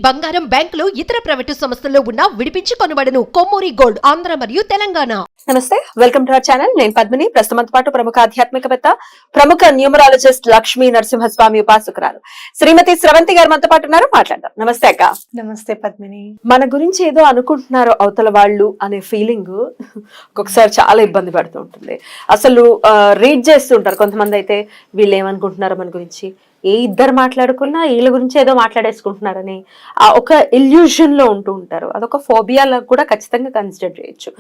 బంగారం, బ్యాంకులు, ఇతర ప్రైవేటు సంస్థల్లో ఉన్న విడిపించి కొనబడును. కొమ్మూరి గోల్డ్, ఆంధ్ర మరియు తెలంగాణ. నమస్తే, వెల్కమ్ టు అవర్ ఛానల్. నేను పద్మిని. ప్రస్తుతం పాటు ప్రముఖ ఆధ్యాత్మికవేత్త, ప్రముఖ న్యూమరాలజిస్ట్ లక్ష్మీ నరసింహస్వామి ఉపాసకురాలు శ్రీమతి స్రవంతి గారు మనతో పాటు ఉన్నారు. మాట్లాడదాం. నమస్తే అక్క. నమస్తే పద్మిని. మన గురించి ఏదో అనుకుంటున్నారు అవతల వాళ్ళు అనే ఫీలింగ్ ఒక్కొక్కసారి చాలా ఇబ్బంది పడుతూ ఉంటుంది. అసలు రీడ్ చేస్తుంటారు కొంతమంది, అయితే వీళ్ళు ఏమనుకుంటున్నారు మన గురించి, ఏ ఇద్దరు మాట్లాడుకున్నా వీళ్ళ గురించి ఏదో మాట్లాడేసుకుంటున్నారని ఒక ఇల్యూషన్ లో ఉంటూ ఉంటారు. అదొక ఫోబియాలో కూడా ఖచ్చితంగా కన్సిడర్ చేయొచ్చు.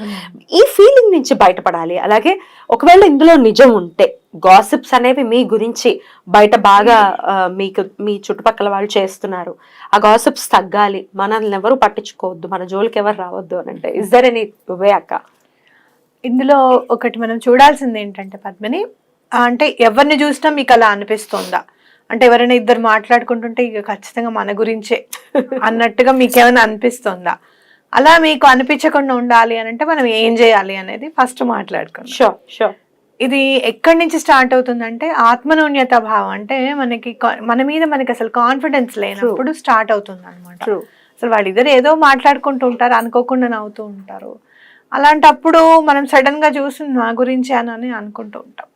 ఈ ఫీలింగ్ నుంచి బయటపడాలి. అలాగే ఒకవేళ ఇందులో నిజం ఉంటే, గాసిప్స్ అనేవి మీ గురించి బయట బాగా మీ చుట్టుపక్కల వాళ్ళు చేస్తున్నారు, ఆ గాసిప్స్ తగ్గాలి, మనల్ని ఎవరు పట్టించుకోవద్దు, మన జోలికి ఎవరు రావద్దు అని అంటే, ఇస్ దర్ ఎనీ వే అక్క? ఇందులో ఒకటి మనం చూడాల్సింది ఏంటంటే పద్మిని, అంటే ఎవరిని చూసినా మీకు అలా అనిపిస్తుందా, అంటే ఎవరైనా ఇద్దరు మాట్లాడుకుంటుంటే ఇక ఖచ్చితంగా మన గురించే అన్నట్టుగా మీకేమైనా అనిపిస్తుందా? అలా మీకు అనిపించకుండా ఉండాలి అని అంటే మనం ఏం చేయాలి అనేది ఫస్ట్ మాట్లాడుకుందాం. షూర్. ఇది ఎక్కడి నుంచి స్టార్ట్ అవుతుందంటే ఆత్మన్యూన్యత భావం, అంటే మన మీద మనకి అసలు కాన్ఫిడెన్స్ లేనప్పుడు స్టార్ట్ అవుతుంది అనమాట. అసలు వాళ్ళిద్దరు ఏదో మాట్లాడుకుంటూ ఉంటారు, అనుకోకుండా నవ్వుతూ ఉంటారు. అలాంటప్పుడు మనం సడన్ గా చూసి నా గురించి అని అనుకుంటూ ఉంటాం.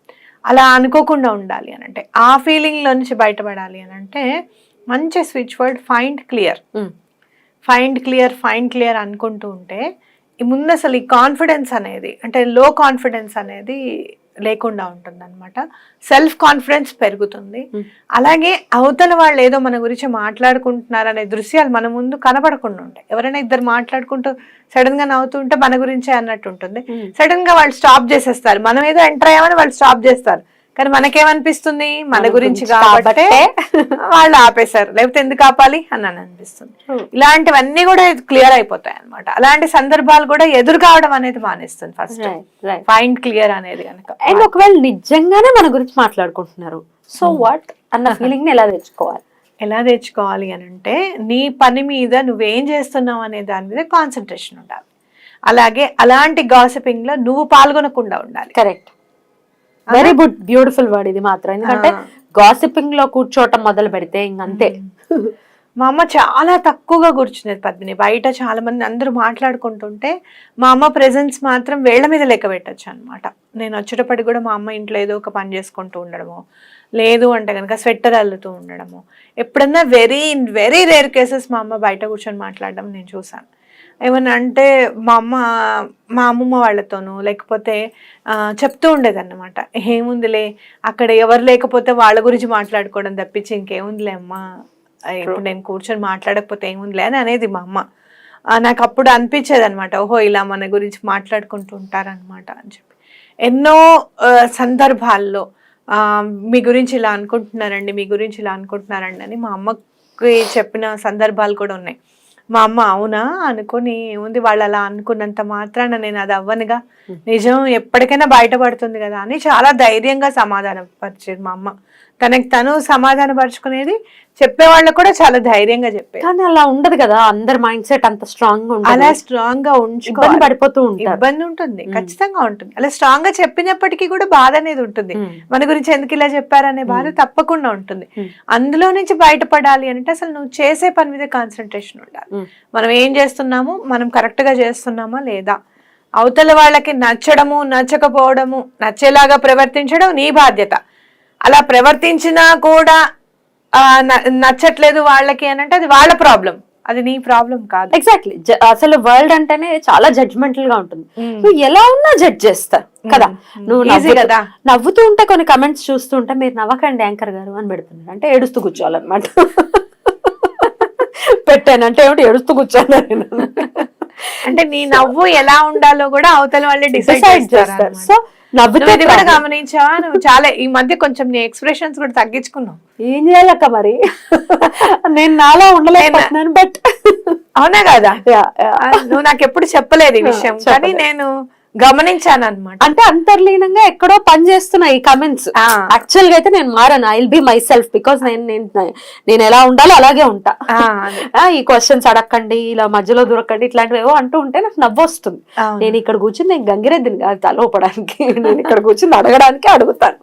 అలా అనుకోకుండా ఉండాలి అని అంటే, ఆ ఫీలింగ్ లో నుంచి బయటపడాలి అని అంటే మంచి switch word find clear. Find clear అనుకుంటూ ఉంటే ముందు అసలు ఈ కాన్ఫిడెన్స్ అనేది, అంటే లో కాన్ఫిడెన్స్ అనేది లేకుండా ఉంటుంది అనమాట. సెల్ఫ్ కాన్ఫిడెన్స్ పెరుగుతుంది. అలాగే అవతల వాళ్ళు ఏదో మన గురించి మాట్లాడుకుంటున్నారు అనే దృశ్యాలు మన ముందు కనబడకుండా ఉంటాయి. ఎవరైనా ఇద్దరు మాట్లాడుకుంటూ సడన్ గా నవ్వుతూ ఉంటే మన గురించే అన్నట్టు ఉంటుంది. సడన్ గా వాళ్ళు స్టాప్ చేసేస్తారు. మనం ఏదో ఎంటర్ అయ్యామని వాళ్ళు స్టాప్ చేస్తారు, కానీ మనకేమనిపిస్తుంది, మన గురించి కాబట్టి వాళ్ళు ఆపేశారు, లేకపోతే ఎందుకు ఆపాలి అని అనిపిస్తుంది. ఇలాంటివన్నీ కూడా క్లియర్ అయిపోతాయి అనమాట. అలాంటి సందర్భాలు కూడా ఎదురు కావడం అనేది మానేస్తుంది ఫస్ట్ ఫైండ్ క్లియర్ అనేది కనుక. అండ్ ఒకవేళ నిజంగానే మన గురించి మాట్లాడుకుంటున్నారు, సో వాట్ అన్న ఫీలింగ్ ని ఎలా తెచ్చుకోవాలి అని అంటే, నీ పని మీద నువ్వేం చేస్తున్నావు అనే దాని మీద కాన్సన్ట్రేషన్ ఉండాలి. అలాగే అలాంటి గాసిపింగ్ లో నువ్వు పాల్గొనకుండా ఉండాలి. Correct, very good, beautiful word ఇది మాత్రం. ఎందుకంటే గాసిపింగ్ లో కూర్చోవటం మొదలు పెడితే ఇంకంతే. మా అమ్మ చాలా తక్కువగా కూర్చునేది పద్మిని. బయట చాలా మంది అందరూ మాట్లాడుకుంటుంటే మా అమ్మ ప్రెజెన్స్ మాత్రం వేళ్ల మీద లెక్క పెట్టచ్చు అనమాట. నేను వచ్చేటప్పటికి కూడా మా అమ్మ ఇంట్లో ఏదో ఒక పని చేసుకుంటూ ఉండడము, లేదు అంటే కనుక స్వెట్టర్ అల్లుతూ ఉండడము. ఎప్పుడన్నా వెరీ రేర్ కేసెస్ మా అమ్మ బయట కూర్చొని మాట్లాడడం నేను చూసాను. ఏమన్నా అంటే మా అమ్మమ్మ వాళ్ళతోనూ లేకపోతే చెప్తూ ఉండేదన్నమాట, ఏముందిలే అక్కడ ఎవరు లేకపోతే వాళ్ళ గురించి మాట్లాడుకోవడం తప్పించి ఇంకేముందిలే అమ్మ, ఇప్పుడు నేను కూర్చొని మాట్లాడకపోతే ఏముందిలే అని అనేది మా అమ్మ. నాకు అప్పుడు అనిపించేది అనమాట, ఓహో ఇలా మన గురించి మాట్లాడుకుంటూ ఉంటారనమాట అని చెప్పి. ఎన్నో సందర్భాల్లో మీ గురించి ఇలా అనుకుంటున్నారండి అని మా అమ్మకి చెప్పిన సందర్భాలు కూడా ఉన్నాయి. మా అమ్మ అవునా అనుకుని, ఏముంది వాళ్ళు అలా అనుకున్నంత మాత్రాన నేను అది అవ్వనుగా, నిజం ఎప్పటికైనా బయటపడుతుంది కదా అని చాలా ధైర్యంగా సమాధానం పరిచేది మా అమ్మ. తనకి తను సమాధాన పరుచుకునేది, చెప్పేవాళ్ళు కూడా చాలా ధైర్యంగా చెప్పేది. కానీ అలా ఉండదు కదా, అందరి మైండ్ సెట్ అంత స్ట్రాంగ్ గా ఉంటుంది. అలా స్ట్రాంగ్ గా ఇబ్బంది పడిపోతూ ఉంటారు. ఇబ్బంది ఉంటుంది, ఖచ్చితంగా ఉంటుంది. అలా స్ట్రాంగ్ గా చెప్పినప్పటికీ కూడా బాధ అనేది ఉంటుంది. మన గురించి ఎందుకు ఇలా చెప్పారనే బాధ తప్పకుండా ఉంటుంది. అందులో నుంచి బయటపడాలి అంటే అసలు నువ్వు చేసే పని మీద కాన్సన్ట్రేషన్ ఉండాలి. మనం ఏం చేస్తున్నాము, మనం కరెక్ట్ గా చేస్తున్నామా లేదా, అవతల వాళ్ళకి నచ్చడము నచ్చకపోవడము, నచ్చేలాగా ప్రవర్తించడం నీ బాధ్యత. అలా ప్రవర్తించినా కూడా నచ్చట్లేదు వాళ్ళకి అని అంటే అది వాళ్ళ ప్రాబ్లం, అది నీ ప్రాబ్లం కాదు. ఎగ్జాక్ట్లీ. అసలు వరల్డ్ అంటేనే చాలా జడ్జ్మెంటల్ గా ఉంటుంది. నువ్వు ఎలా ఉన్నా జడ్జ్ చేస్తారు కదా. నువ్వు నవ్వుతూ ఉంటే కొన్ని కమెంట్స్ చూస్తూ ఉంటే, మీరు నవ్వకండి యాంకర్ గారు అని పెడుతున్నారు అంటే ఏడుస్తూ కూర్చోవాలన్నమాట. పెట్టానంటే ఏమిటి, ఏడుస్తూ కూర్చోను. అంటే నీ నవ్వు ఎలా ఉండాలో కూడా అవతల వాళ్ళే డిసైడ్ చేస్తారు. సో నవ్వుతే కూడా గమనించావా నువ్వు? చాలా ఈ మధ్య కొంచెం నీ ఎక్స్ప్రెషన్స్ కూడా తగ్గించుకున్నావు. ఏం చేయాలక్క మరి, నేను నాలా ఉండలేకపోతున్నాను. బట్ అవునా కదా, నువ్వు నాకు ఎప్పుడు చెప్పలేదు ఈ విషయం, కానీ నేను గమనించాను అనమాట. అంటే అంతర్లీనంగా ఎక్కడో పని చేస్తున్నా ఈ కమెంట్స్. యాక్చువల్ గా అయితే నేను మారాను, I will be my self, because నేను ఎలా ఉండాలో అలాగే ఉంటా. ఈ క్వశ్చన్స్ అడగండి, ఇలా మధ్యలో దూరకండి, ఇట్లాంటివి ఏవో అంటూ ఉంటే నాకు నవ్వు వస్తుంది. నేను ఇక్కడ కూర్చుని నేను గంగిరెద్దిని కాదు తలవపడానికి, నేను ఇక్కడ కూర్చుని అడగడానికి అడుగుతాను.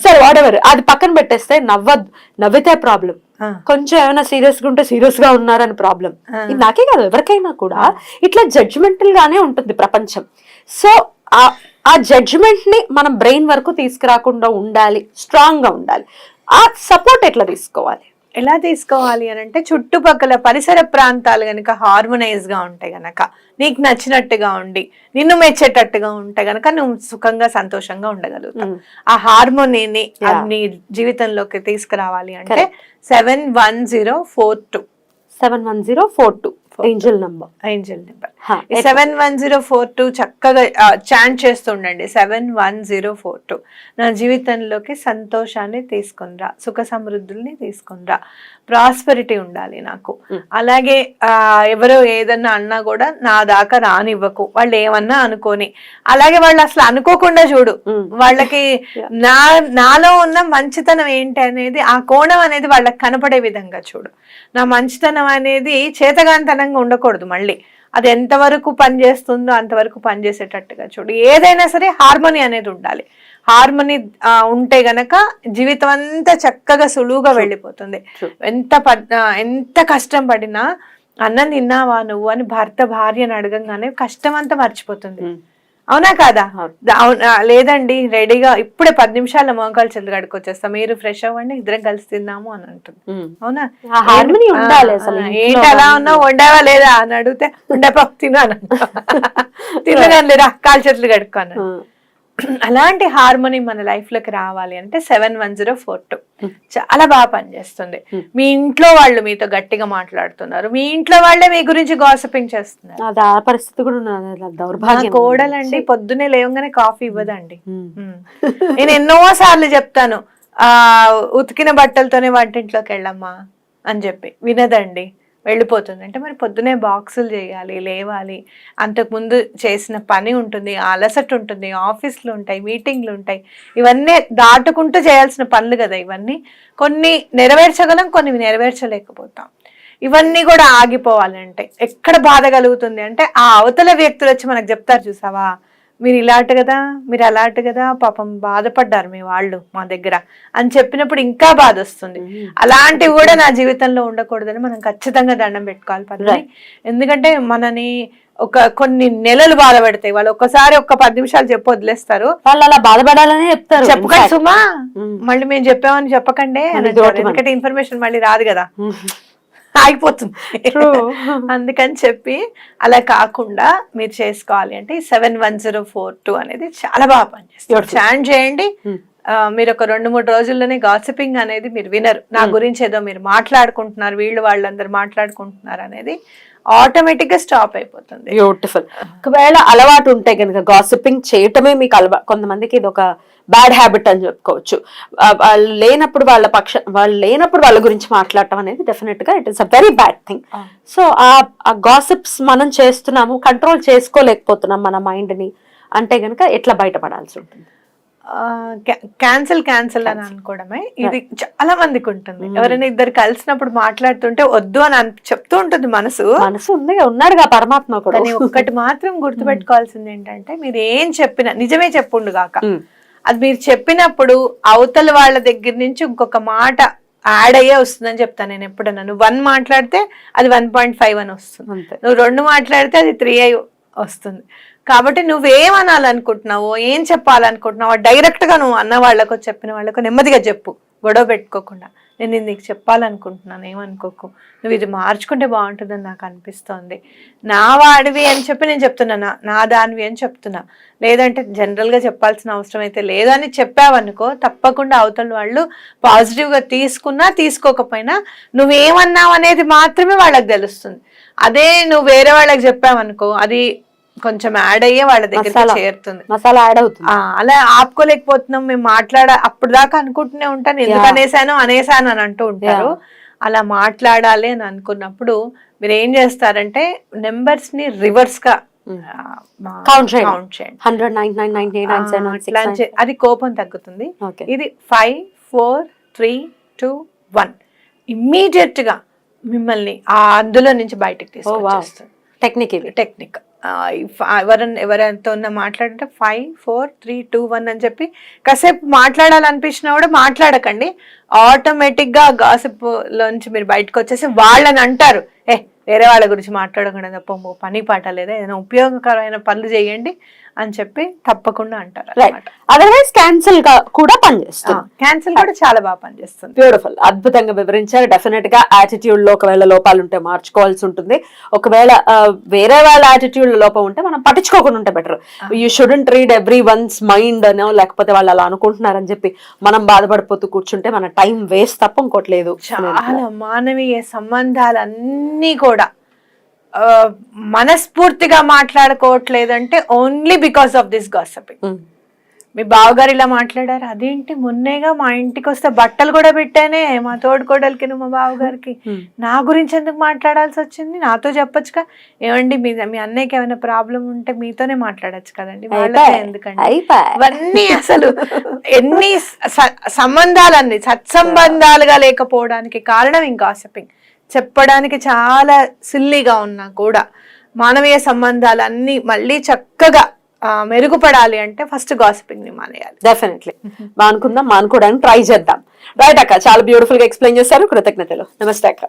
సరే వాడెవర్, అది పక్కన పెట్టేస్తే నవ్వద్దు, నవ్వితే ప్రాబ్లం. కొంచెం ఏమైనా సీరియస్ గా ఉంటే సీరియస్ గా ఉన్నారని ప్రాబ్లం. ఇది నాకే కాదు ఎవరికైనా కూడా ఇట్లా జడ్జిమెంటల్ గానే ఉంటుంది ప్రపంచం. సో ఆ జడ్జిమెంట్ ని మనం బ్రెయిన్ వరకు తీసుకురాకుండా ఉండాలి, స్ట్రాంగ్ గా ఉండాలి. ఆ సపోర్ట్ ఎట్లా తీసుకోవాలి? ఎలా తీసుకోవాలి అని అంటే, చుట్టుపక్కల పరిసర ప్రాంతాలు గనక హార్మోనైజ్ గా ఉంటాయి గనక, నీకు నచ్చినట్టుగా ఉండి నిన్ను మెచ్చేటట్టుగా ఉంటే గనక నువ్వు సుఖంగా సంతోషంగా ఉండగలుగుతావు. ఆ హార్మోనీని నీ జీవితంలోకి తీసుకురావాలి అంటే 71042 71042 ఏంజల్ నంబర్. ఏంజల్ నెంబర్ 71042 చక్కగా చాంట్ చేస్తుండండి. 71042 నా జీవితంలోకి సంతోషాన్ని తీసుకునిరా, సుఖ సమృద్ధుల్ని తీసుకునిరా, ప్రాస్పెరిటీ ఉండాలి నాకు. అలాగే ఎవరో ఏదన్నా అన్నా కూడా నా దాకా రానివ్వకు, వాళ్ళు ఏమన్నా అనుకోని. అలాగే వాళ్ళు అసలు అనుకోకుండా చూడు, వాళ్ళకి నాలో ఉన్న మంచితనం ఏంటి అనేది, ఆ కోణం అనేది వాళ్ళకి కనపడే విధంగా చూడు. నా మంచితనం అనేది చేతగాంతనంగా ఉండకూడదు, మళ్ళీ అది ఎంతవరకు పనిచేస్తుందో అంతవరకు పనిచేసేటట్టుగా చూడు. ఏదైనా సరే హార్మోని అనేది ఉండాలి. హార్మోని ఉంటే గనక జీవితం అంతా చక్కగా సులువుగా వెళ్ళిపోతుంది. ఎంత కష్టం పడినా అన్నం తిన్నావా నువ్వు అని భర్త భార్యను అడగంగానే కష్టం అంతా మర్చిపోతుంది. అవునా కాదా? లేదండి రెడీగా ఇప్పుడే 10 నిమిషాల మోకాలు చెల్లు గడుకొచ్చేస్తా, మీరు ఫ్రెష్ అవ్వండి, ఇద్దరం కలిసి తిన్నాము అని అంటుంది. అవునా? ఏంటి అలా ఉన్నా, వండావా లేదా అని అడిగితే ఉండపా తిన్నాను తినగాను లేదా కాలు చేతులు కడుక్కోను. అలాంటి హార్మోని మన లైఫ్ లోకి రావాలి అంటే 71042 చాలా బాగా పనిచేస్తుంది. మీ ఇంట్లో వాళ్ళు మీతో గట్టిగా మాట్లాడుతున్నారు, మీ ఇంట్లో వాళ్ళే మీ గురించి గాసిపింగ్ చేస్తున్నారు. ఆ పరిస్థితి కూడా దౌర్భాగ్యం. కోడలండి పొద్దునే లేవగానే కాఫీ ఇవ్వదండి. నేను ఎన్నో సార్లు చెప్తాను, ఉతికిన బట్టలతోనే వంటింట్లోకి వెళ్ళమ్మా అని చెప్పి, వినదండి, వెళ్ళిపోతుంది. అంటే మరి పొద్దునే బాక్సులు చేయాలి, లేవాలి, అంతకుముందు చేసిన పని ఉంటుంది, అలసట ఉంటుంది, ఆఫీసులు ఉంటాయి, మీటింగ్లు ఉంటాయి, ఇవన్నీ దాటుకుంటూ చేయాల్సిన పనులు కదా ఇవన్నీ. కొన్ని నెరవేర్చగలం, కొన్ని నెరవేర్చలేకపోతాం. ఇవన్నీ కూడా ఆగిపోవాలంటే ఎక్కడ బాధ కలుగుతుంది అంటే, ఆ అవతల వ్యక్తులు వచ్చి మనకు చెప్తారు, చూసావా మీరు ఇలాంటి కదా, మీరు అలాంటి కదా, పాపం బాధపడ్డారు మీ వాళ్ళు మా దగ్గర అని చెప్పినప్పుడు ఇంకా బాధ వస్తుంది. అలాంటివి కూడా నా జీవితంలో ఉండకూడదని మనం ఖచ్చితంగా దండం పెట్టుకోవాలి పద్మిని. ఎందుకంటే మనని కొన్ని నెలలు బాధపడతాయి వాళ్ళు. ఒక్కసారి 10 నిమిషాలు చెప్పి వదిలేస్తారు. వాళ్ళు అలా బాధపడాలనే చెప్తారు. చెప్పకండి సుమా, మళ్ళీ మేము చెప్పామని చెప్పకండి, ఎందుకంటే ఇన్ఫర్మేషన్ మళ్ళీ రాదు కదా, ఆగిపోతుంది. అందుకని చెప్పి అలా కాకుండా మీరు చేసుకోవాలి అంటే 71042 అనేది చాలా బాగా పనిచేస్తుంది. చాంట్ చేయండి. మీరు ఒక 2-3 రోజుల్లోనే గాసిపింగ్ అనేది మీరు వినరు. నా గురించి ఏదో మీరు మాట్లాడుకుంటున్నారు, వాళ్ళందరూ మాట్లాడుకుంటున్నారు అనేది ఆటోమేటిక్ గా స్టాప్ అయిపోతుంది. బ్యూటిఫుల్. ఒకవేళ అలవాటు ఉంటే కనుక గాసిపింగ్ చేయటమే మీకు కొంతమందికి ఇది ఒక బ్యాడ్ హ్యాబిట్ అని చెప్పుకోవచ్చు. వాళ్ళు లేనప్పుడు వాళ్ళ గురించి మాట్లాడటం అనేది డెఫినెట్ గా it is a very bad thing. So ఆ గాసిప్స్ మనం చేస్తున్నాము, కంట్రోల్ చేసుకోలేకపోతున్నాం మన మైండ్ ని అంటే గనక ఎట్లా బయటపడాల్సి ఉంటుంది? క్యాన్సిల్ అని అనుకోవడమే. ఇది చాలా మందికి ఉంటుంది. ఎవరైనా ఇద్దరు కలిసినప్పుడు మాట్లాడుతుంటే వద్దు అని చెప్తూ ఉంటుంది మనసు ఉంది, ఉన్నాడుగా పరమాత్మ కూడా. ఒక్కటి మాత్రం గుర్తుపెట్టుకోవాల్సింది ఏంటంటే, మీరు ఏం చెప్పినా నిజమే చెప్పుండు గాక, అది మీరు చెప్పినప్పుడు అవతల వాళ్ళ దగ్గర నుంచి ఇంకొక మాట యాడ్ అయ్యే వస్తుందని చెప్తాను నేను ఎప్పుడన్నా. నువ్వు 1 మాట్లాడితే అది 1.5 అని వస్తుంది, నువ్వు 2 మాట్లాడితే అది 3 అయి వస్తుంది. కాబట్టి నువ్వేమనాలనుకుంటున్నావో, ఏం చెప్పాలనుకుంటున్నావో డైరెక్ట్ గా నువ్వు అన్న వాళ్ళకో చెప్పిన వాళ్ళకో నెమ్మదిగా చెప్పు, గొడవ పెట్టుకోకుండా. నేను నీకు చెప్పాలనుకుంటున్నాను, ఏమనుకోకు, నువ్వు ఇది మార్చుకుంటే బాగుంటుందని నాకు అనిపిస్తోంది, నా వాడివి అని చెప్పి నేను చెప్తున్నా, నా దానివి అని చెప్తున్నా. లేదంటే జనరల్ గా చెప్పాల్సిన అవసరం అయితే లేదని చెప్పావనుకో, తప్పకుండా అవతల వాళ్ళు పాజిటివ్ గా తీసుకున్నా తీసుకోకపోయినా నువ్వేమన్నావు అనేది మాత్రమే వాళ్ళకి తెలుస్తుంది. అదే నువ్వు వేరే వాళ్ళకి చెప్పావనుకో, అది కొంచెం యాడ్ అయ్యే వాళ్ళ దగ్గర చేరుతుంది, మసాలా యాడ్ అవుతుంది. అలా ఆపుకోలేకపోతున్నాం మేము అప్పుడు దాకా అనుకుంటూనే ఉంటాను, ఎందుకు అనేసాను అని అంటూ ఉంటారు. అలా మాట్లాడాలి అని అనుకున్నప్పుడు మీరు ఏం చేస్తారంటే, నెంబర్స్ ని రివర్స్ గా కౌంట్ చేయండి. అది కోపం తగ్గుతుంది. ఇది 5 4 3 2 1 ఇమ్మీడియట్ గా మిమ్మల్ని అందులో నుంచి బయటకు తీసుకొచ్చేస్తుంది. టెక్నిక్ ఎవరితో మాట్లాడంటే 5 4 3 2 1 అని చెప్పి కాసేపు మాట్లాడాలనిపించినా కూడా మాట్లాడకండి. ఆటోమేటిక్గా గాసిప్ లోంచి మీరు బయటకు వచ్చేసి వాళ్ళని అంటారు, వేరే వాళ్ళ గురించి మాట్లాడకుండా తప్ప పని పాట లేదా, ఏదైనా ఉపయోగకరమైన పనులు చేయండి అని చెప్పి తప్పకుండా అంటారు. అదర్వైజ్ క్యాన్సిల్ గా కూడా పనిచేస్తుంది. క్యాన్సిల్ కూడా చాలా బాగా పనిచేస్తుంది. బ్యూటిఫుల్, అద్భుతంగా వివరించారు. డెఫినెట్ గా యాటిట్యూడ్ లో ఒకవేళ లోపాలు ఉంటే మార్చుకోవాల్సి ఉంటుంది. ఒకవేళ వేరే వాళ్ళ యాటిట్యూడ్ లో లోపం ఉంటే మనం పట్టించుకోకుండా ఉంటే better. You shouldn't read every once mind అనో, లేకపోతే వాళ్ళు అలా అనుకుంటున్నారని చెప్పి మనం బాధపడిపోతూ కూర్చుంటే మన టైం వేస్ట్ తప్ప ఇంకోటి లేదు. చాలా మానవీయ సంబంధాలన్నీ కూడా మనస్ఫూర్తిగా మాట్లాడుకోవట్లేదంటే only because of this gossiping. మీ బావగారు ఇలా మాట్లాడారు, అదేంటి మొన్నేగా మా ఇంటికి వస్తే బట్టలు కూడా పెట్టానే మా తోడుకోడలికి మా బావగారికి, నా గురించి ఎందుకు మాట్లాడాల్సి వచ్చింది, నాతో చెప్పొచ్చుగా. ఏమండి మీ అన్నయ్యకి ఏమైనా ప్రాబ్లం ఉంటే మీతోనే మాట్లాడచ్చు కదండి, వాళ్ళతో ఎందుకండి. ఇవన్నీ అసలు ఎన్ని సంబంధాలన్నీ సత్సంబంధాలుగా లేకపోవడానికి కారణం ఈ గాసిపింగ్. చెప్పడానికి చాలా సిల్లీగా ఉన్నా కూడా మానవీయ సంబంధాలన్నీ మళ్ళీ చక్కగా మెరుగుపడాలి అంటే ఫస్ట్ గాసిపింగ్ ని మానేయాలి. డెఫినెట్లీ మానుకుందాం, మానుకోవడానికి ట్రై చేద్దాం. రైట్ అక్క, చాలా బ్యూటిఫుల్ గా ఎక్స్ప్లెయిన్ చేశారు. కృతజ్ఞతలు. నమస్తే అక్క.